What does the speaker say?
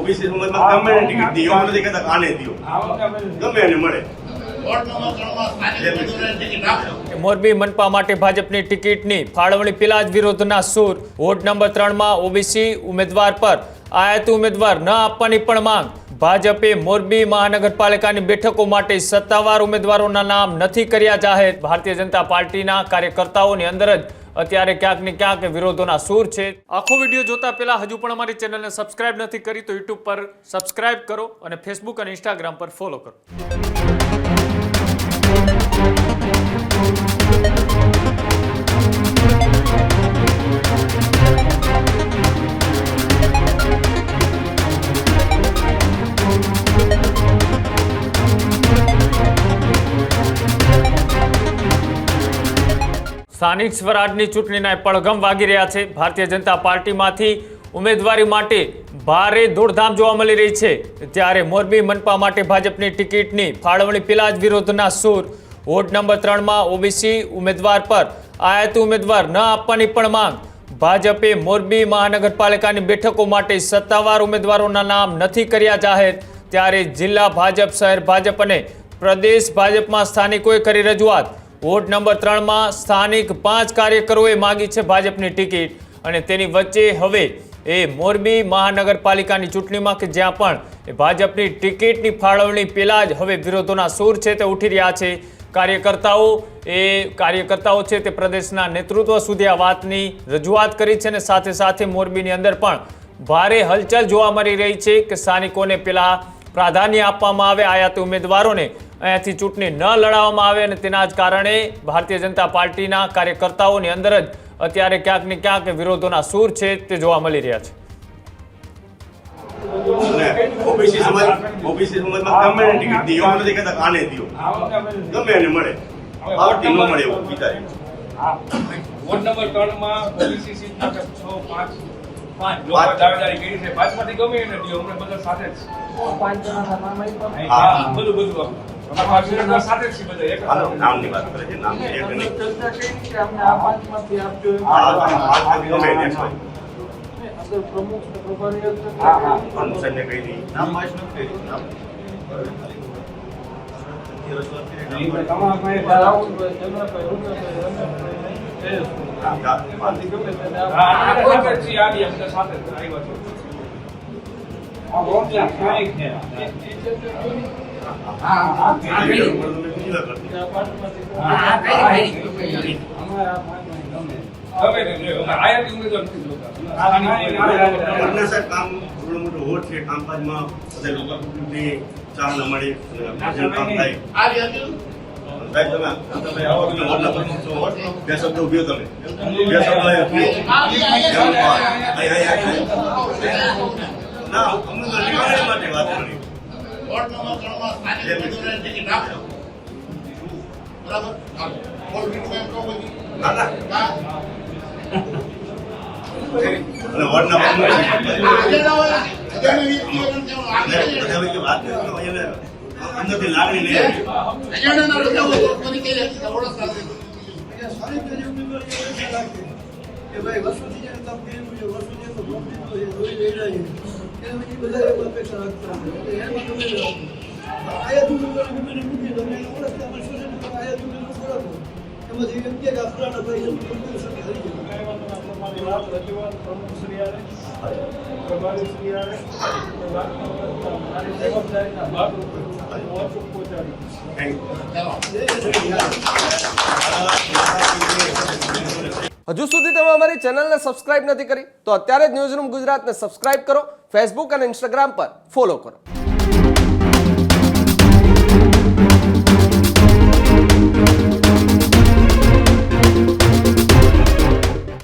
OBC સમાજમાં ગમે એને ટિકિટ દે, એવું નથી કહેતા આને દો, ગમે એને મળે. મોરબી મનપા માટે ભાજપની ટિકિટની ફાળવણી પેલા જ વિરોધના સૂર. વોર્ડ નંબર 3 માં ઓબીસી ઉમેદવાર પર આયાતી ઉમેદવાર ન આપવાની પણ માંગ. ભાજપે મોરબી મહાનગરપાલિકાની બેઠકો માટે સત્તાવાર ઉમેદવારોના નામ નથી કર્યા જાહેર. ભારતીય જનતા પાર્ટીના કાર્યકર્તાઓની અંદર જ અત્યારે ક્યાંક ને ક્યાંક વિરોધોના સૂર છે. આખો વિડીયો જોતા પહેલા હજુ પણ અમારી ચેનલને સબસ્ક્રાઇબ નથી કરી તો યુટ્યુબ પર સબસ્ક્રાઇબ કરો અને ફેસબુક અને ઇન્સ્ટાગ્રામ પર ફોલો કરો. સ્થાનિક સ્વરાજની ચૂંટણીના પડઘમ વાગી રહ્યા છે. ભારતીય જનતા પાર્ટીમાંથી ઉમેદવારી માટે ભારે દોડધામ જોવા મળી રહી છે. ત્યારે મોરબી મનપા માટે ભાજપની ટિકિટની ફાળવણી પેલા જ વિરોધના સૂર. વોર્ડ નંબર 3 માં ઓબીસી ઉમેદવાર પર આયાતી ઉમેદવાર ન આપવાની પણ માંગ. ભાજપે મોરબી મહાનગરપાલિકાની બેઠકો માટે સત્તાવાર ઉમેદવારોના નામ નથી કર્યા જાહેર. ત્યારે જિલ્લા ભાજપ, શહેર ભાજપ અને પ્રદેશ ભાજપમાં સ્થાનિકોએ કરી રજૂઆત. વોર્ડ નંબર 3 માં સ્થાનિક 5 કાર્યકરોએ માંગી છે ભાજપની ટિકિટ અને તેની વચ્ચે હવે એ મોરબી મહાનગરપાલિકાની ચૂંટણીમાં કે જ્યાં પણ ભાજપની ટિકિટની ફાળવણી પહેલા જ હવે વિરોધોના સૂર છે તે ઉઠી રહ્યા છે. કાર્યકર્તાઓ છે તે પ્રદેશના નેતૃત્વ સુધી આ વાતની રજૂઆત કરી છે અને સાથે સાથે મોરબીની અંદર પણ ભારે હલચલ જોવા મળી રહી છે કે સ્થાનિકોને પેલા પ્રાધાન્ય આપવામાં આવે, આયાતી ઉમેદવારોને અહીંયાથી ચૂંટણી ન લડાવવામાં આવે અને તેના જ કારણે ભારતીય જનતા પાર્ટીના કાર્યકર્તાઓની અંદર જ અત્યારે ક્યાંક ને ક્યાંક વિરોધોના સૂર છે તે જોવા મળી રહ્યા છે. ઓબીસી સમાજમાં ગમે એને ટિકિટ દે, એવું નથી કહેતા આને દો, ગમે એને મળે. પાર્ટી ન મળે એવું વિચારે. વોર્ડ નંબર 3 માં ઓબીસી સીટ માટે 5 લોકો દાવેદારી કરી છે. ભાજપમાંથી ગમે એને દો, અમને બધા સાથે જ 5 જણા બધું અમારા સાથે જ છે બધા એક નામની વાત કરે છે, નામની એક નહીં. ચર્ચા કરી કે અમને આ 5 માંથી આપજો એમ. ગમે એને જ હોય. અંદર પ્રમુખ ને પ્રભારી અનુસરને કહી દી. નામ માસ નથી કહી નામ. તમારા પાસે રાહુલ ભાઈ, ચંદ્રભાઈ, કામ થોડું મોટું હોટ છે, કામકાજમાં બધા લોકો ચાલ ન મળે કામ થાય. સાહેબ તમે આવો, તમે હોટલ પ્રમુખ છો, બે શબ્દ ઉભ્યો તમે, બે શબ્દ ના અમને તો નિવારણ માટે વાત કરી. અને વોર્ડના વાત અંદરથી લાગણી નહીં હજુ સુધી તમે અમારી ચેનલને સબસ્ક્રાઇબ નથી કરી તો અત્યારે જ ન્યૂઝરૂમ ગુજરાતને સબસ્ક્રાઇબ કરો, ફેસબુક અને ઇન્સ્ટાગ્રામ પર ફોલો કરો.